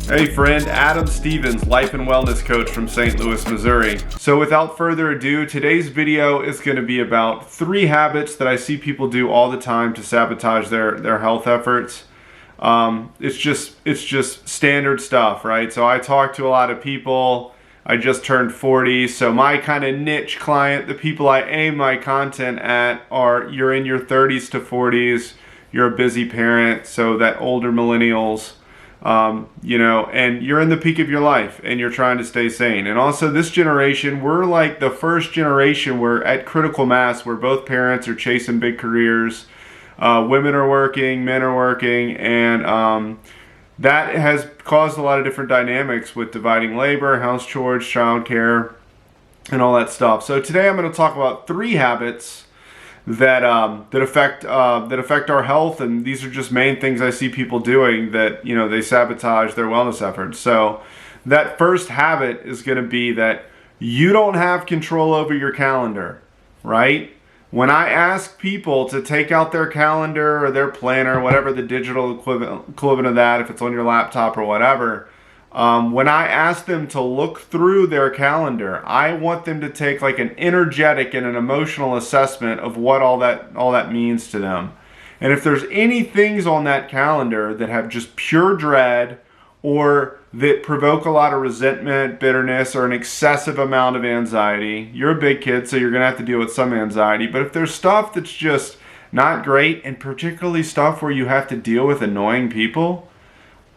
Hey friend, Adam Stevens, life and wellness coach from St. Louis, Missouri. So without further ado, today's video is going to be about 3 habits that I see people do all the time to sabotage their health efforts. It's just standard stuff, right? So I talk to a lot of people. I just turned 40, so my kind of niche client, the people I aim my content at are you're in your 30s to 40s, you're a busy parent, so that older millennials, and you're in the peak of your life and you're trying to stay sane. And also this generation, we're like the first generation where at critical mass, where both parents are chasing big careers, women are working, men are working, and that has caused a lot of different dynamics with dividing labor, house chores, childcare, and all that stuff. So today I'm going to talk about 3 habits that affect our health, and these are just main things I see people doing that they sabotage their wellness efforts. So that first habit is going to be that you don't have control over your calendar, right? When I ask people to take out their calendar or their planner, whatever the digital equivalent of that, if it's on your laptop or whatever, when I ask them to look through their calendar, I want them to take like an energetic and an emotional assessment of what all that means to them. And if there's any things on that calendar that have just pure dread or that provoke a lot of resentment, bitterness, or an excessive amount of anxiety, you're a big kid, so you're going to have to deal with some anxiety. But if there's stuff that's just not great, and particularly stuff where you have to deal with annoying people,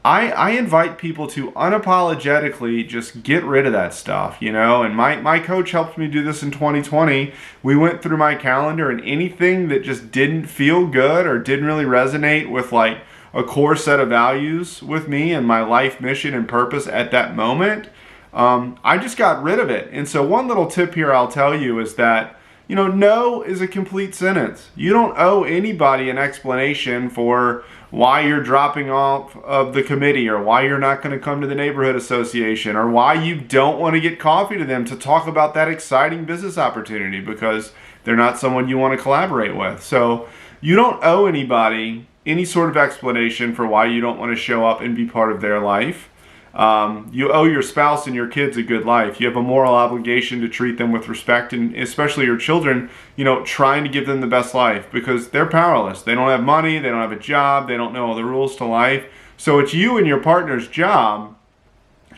I invite people to unapologetically just get rid of that stuff, and my coach helped me do this in 2020. We went through my calendar, and anything that just didn't feel good or didn't really resonate with like a core set of values with me and my life mission and purpose at that moment, I just got rid of it. And so one little tip here I'll tell you is that no is a complete sentence. You don't owe anybody an explanation for why you're dropping off of the committee, or why you're not going to come to the neighborhood association, or why you don't want to get coffee to them to talk about that exciting business opportunity because they're not someone you want to collaborate with. So you don't owe anybody any sort of explanation for why you don't want to show up and be part of their life. You owe your spouse and your kids a good life. You have a moral obligation to treat them with respect, and especially your children, trying to give them the best life because they're powerless. They don't have money, they don't have a job, they don't know all the rules to life. So it's you and your partner's job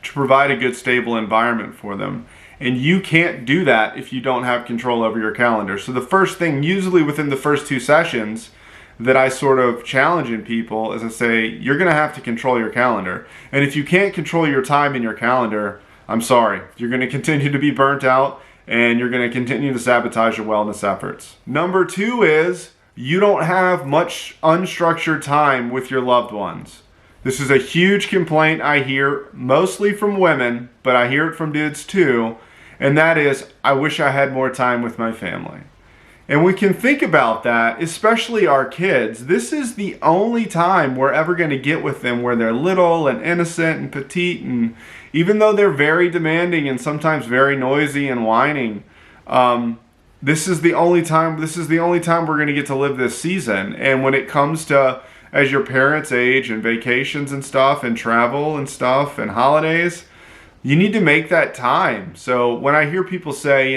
to provide a good, stable environment for them. And you can't do that if you don't have control over your calendar. So the first thing, usually within the first 2 sessions, that I sort of challenge in people is I say, you're going to have to control your calendar. And if you can't control your time in your calendar, I'm sorry. You're going to continue to be burnt out and you're going to continue to sabotage your wellness efforts. Number 2 is you don't have much unstructured time with your loved ones. This is a huge complaint I hear mostly from women, but I hear it from dudes too. And that is, I wish I had more time with my family. And we can think about that, especially our kids. This is the only time we're ever going to get with them where they're little and innocent and petite, and even though they're very demanding and sometimes very noisy and whining, this is the only time we're going to get to live this season. And when it comes to as your parents age and vacations and stuff and travel and stuff and holidays, you need to make that time. So when I hear people say,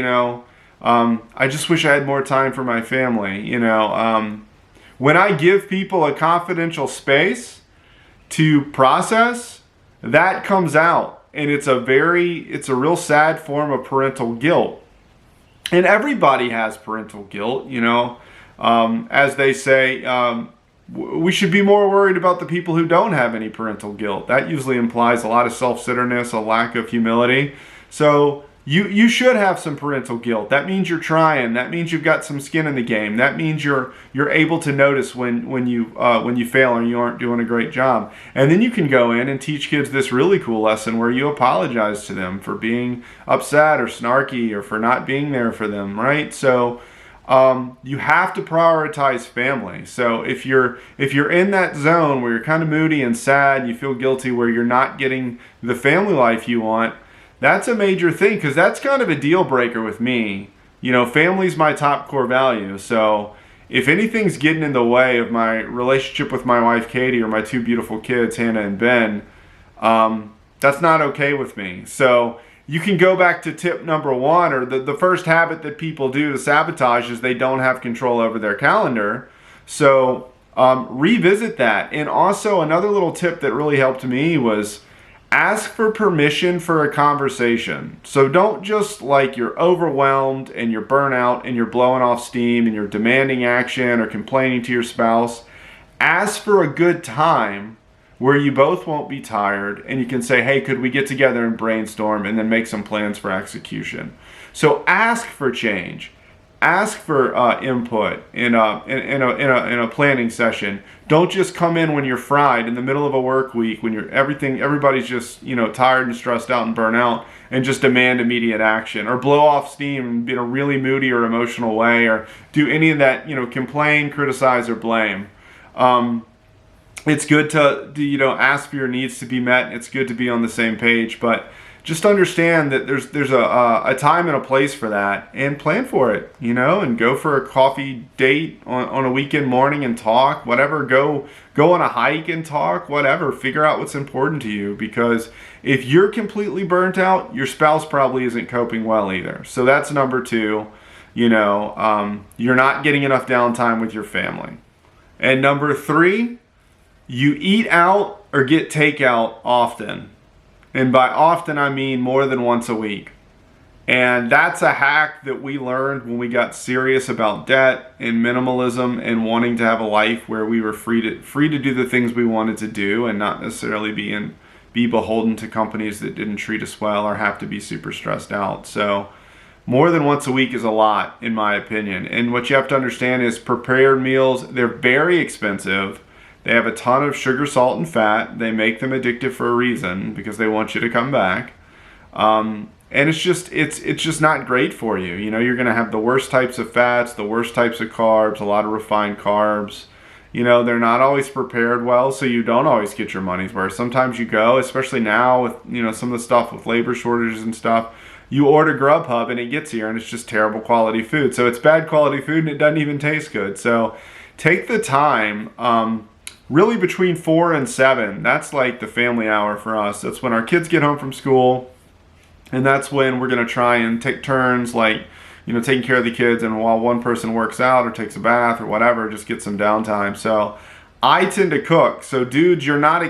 I just wish I had more time for my family. When I give people a confidential space to process, that comes out, and it's a real sad form of parental guilt. And everybody has parental guilt, as they say, we should be more worried about the people who don't have any parental guilt. That usually implies a lot of self-centeredness, a lack of humility. So You should have some parental guilt. That means you're trying. That means you've got some skin in the game. That means you're able to notice when you fail or you aren't doing a great job. And then you can go in and teach kids this really cool lesson where you apologize to them for being upset or snarky or for not being there for them, right? So you have to prioritize family. So if you're in that zone where you're kind of moody and sad, you feel guilty, where you're not getting the family life you want, that's a major thing, because that's kind of a deal breaker with me. Family's my top core value. So if anything's getting in the way of my relationship with my wife Katie or my two beautiful kids Hannah and Ben, that's not okay with me. So you can go back to tip number one, or the first habit that people do to sabotage is they don't have control over their calendar. So revisit that. And also another little tip that really helped me was ask for permission for a conversation. So don't just like you're overwhelmed and you're burnout and you're blowing off steam and you're demanding action or complaining to your spouse. Ask for a good time where you both won't be tired and you can say, hey, could we get together and brainstorm and then make some plans for execution. So ask for change. Ask for input in a planning session. Don't just come in when you're fried in the middle of a work week when everybody's just tired and stressed out and burnt out and just demand immediate action or blow off steam in a really moody or emotional way or do any of that complain, criticize, or blame. It's good to ask for your needs to be met. It's good to be on the same page, but just understand that there's a time and a place for that, and plan for it, and go for a coffee date on a weekend morning and talk, whatever, go on a hike and talk, whatever, figure out what's important to you, because if you're completely burnt out, your spouse probably isn't coping well either. So that's number two, you're not getting enough downtime with your family. And number three, you eat out or get takeout often. And by often, I mean more than once a week. And that's a hack that we learned when we got serious about debt and minimalism and wanting to have a life where we were free to do the things we wanted to do and not necessarily be beholden to companies that didn't treat us well or have to be super stressed out. So more than once a week is a lot, in my opinion. And what you have to understand is prepared meals, they're very expensive. They have a ton of sugar, salt, and fat. They make them addictive for a reason because they want you to come back. And it's just not great for you. You're going to have the worst types of fats, the worst types of carbs, a lot of refined carbs. They're not always prepared well, so you don't always get your money's worth. Sometimes you go, especially now with some of the stuff with labor shortages and stuff, you order Grubhub and it gets here and it's just terrible quality food. So it's bad quality food and it doesn't even taste good. So take the time. Really between 4 and 7, that's like the family hour for us. That's when our kids get home from school, and that's when we're going to try and take turns, like, taking care of the kids, and while one person works out or takes a bath or whatever, just get some downtime. So I tend to cook. So dudes, you're not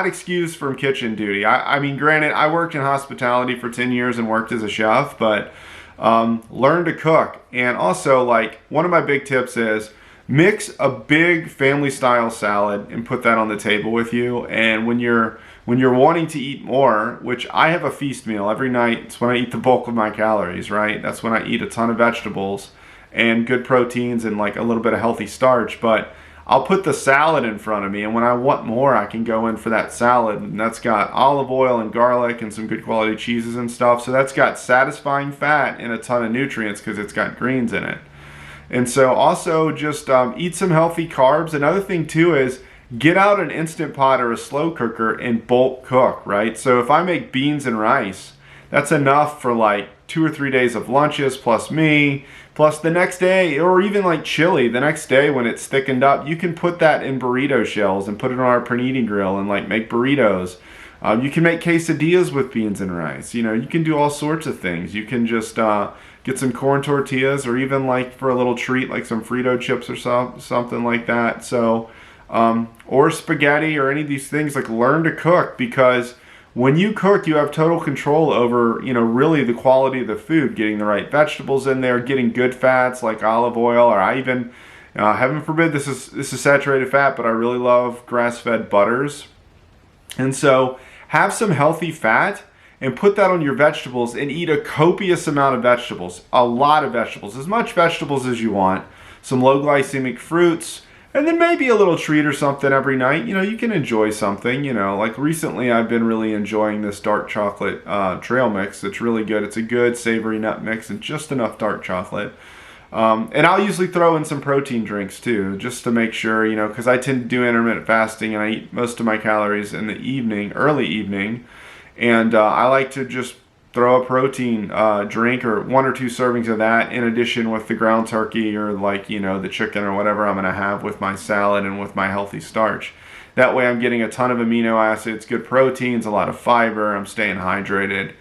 excused from kitchen duty. I mean, granted, I worked in hospitality for 10 years and worked as a chef, but learn to cook. And also, like, one of my big tips is mix a big family style salad and put that on the table with you. And when you're wanting to eat more, which I have a feast meal every night, it's when I eat the bulk of my calories, right? That's when I eat a ton of vegetables and good proteins and like a little bit of healthy starch. But I'll put the salad in front of me, and when I want more, I can go in for that salad. And that's got olive oil and garlic and some good quality cheeses and stuff. So that's got satisfying fat and a ton of nutrients because it's got greens in it. And so also just eat some healthy carbs. Another thing too is get out an Instant Pot or a slow cooker and bulk cook, right? So if I make beans and rice, that's enough for like 2 or 3 days of lunches plus me, plus the next day, or even like chili the next day when it's thickened up, you can put that in burrito shells and put it on our panini grill and like make burritos. You can make quesadillas with beans and rice. You can do all sorts of things. You can just get some corn tortillas, or even like for a little treat like some Frito chips or something like that. So, or spaghetti or any of these things. Like, learn to cook, because when you cook, you have total control over, really the quality of the food, getting the right vegetables in there, getting good fats like olive oil, or I even, heaven forbid this is saturated fat, but I really love grass-fed butters. And so have some healthy fat and put that on your vegetables and eat a copious amount of vegetables, a lot of vegetables, as much vegetables as you want, some low glycemic fruits, and then maybe a little treat or something every night. You can enjoy something, like recently I've been really enjoying this dark chocolate trail mix. It's really good. It's a good savory nut mix and just enough dark chocolate. And I'll usually throw in some protein drinks too, just to make sure, because I tend to do intermittent fasting and I eat most of my calories in the evening, early evening. And I like to just throw a protein drink or 1 or 2 servings of that in addition with the ground turkey or like, the chicken or whatever I'm going to have with my salad and with my healthy starch. That way I'm getting a ton of amino acids, good proteins, a lot of fiber, I'm staying hydrated.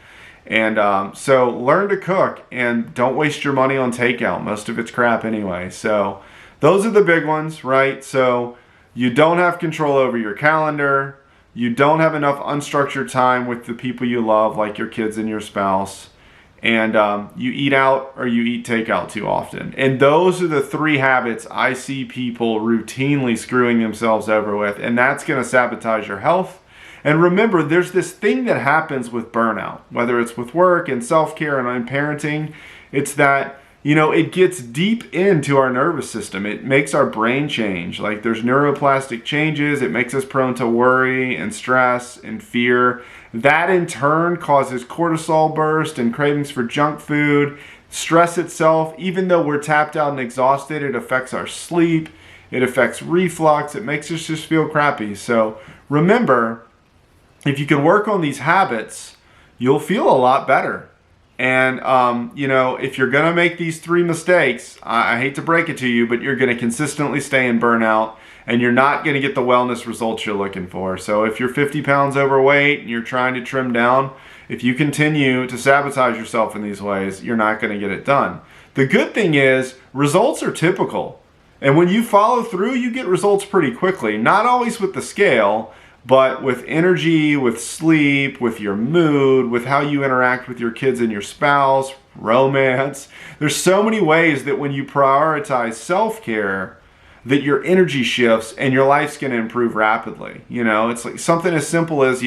And so learn to cook and don't waste your money on takeout. Most of it's crap anyway. So those are the big ones, right? So you don't have control over your calendar. You don't have enough unstructured time with the people you love, like your kids and your spouse. And you eat out or you eat takeout too often. And those are the 3 habits I see people routinely screwing themselves over with. And that's going to sabotage your health. And remember, there's this thing that happens with burnout, whether it's with work and self-care and in parenting. It's that, it gets deep into our nervous system. It makes our brain change. Like there's neuroplastic changes. It makes us prone to worry and stress and fear. That in turn causes cortisol burst and cravings for junk food. Stress itself, even though we're tapped out and exhausted, it affects our sleep. It affects reflux. It makes us just feel crappy. So remember, if you can work on these habits, you'll feel a lot better. And, if you're going to make these 3 mistakes, I hate to break it to you, but you're going to consistently stay in burnout and you're not going to get the wellness results you're looking for. So if you're 50 pounds overweight and you're trying to trim down, if you continue to sabotage yourself in these ways, you're not going to get it done. The good thing is results are typical. And when you follow through, you get results pretty quickly. Not always with the scale, but with energy, with sleep, with your mood, with how you interact with your kids and your spouse, romance. There's so many ways that when you prioritize self-care, that your energy shifts and your life's going to improve rapidly. It's like something as simple as,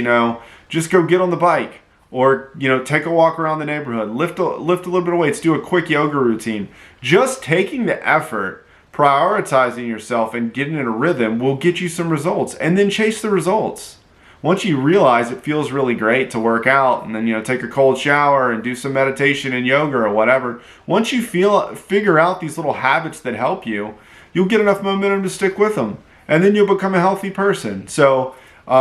just go get on the bike or, take a walk around the neighborhood, lift a little bit of weights, do a quick yoga routine. Just taking the effort, prioritizing yourself and getting in a rhythm will get you some results, and then chase the results. Once you realize it feels really great to work out and then, take a cold shower and do some meditation and yoga or whatever, once you figure out these little habits that help you, you'll get enough momentum to stick with them, and then you'll become a healthy person. So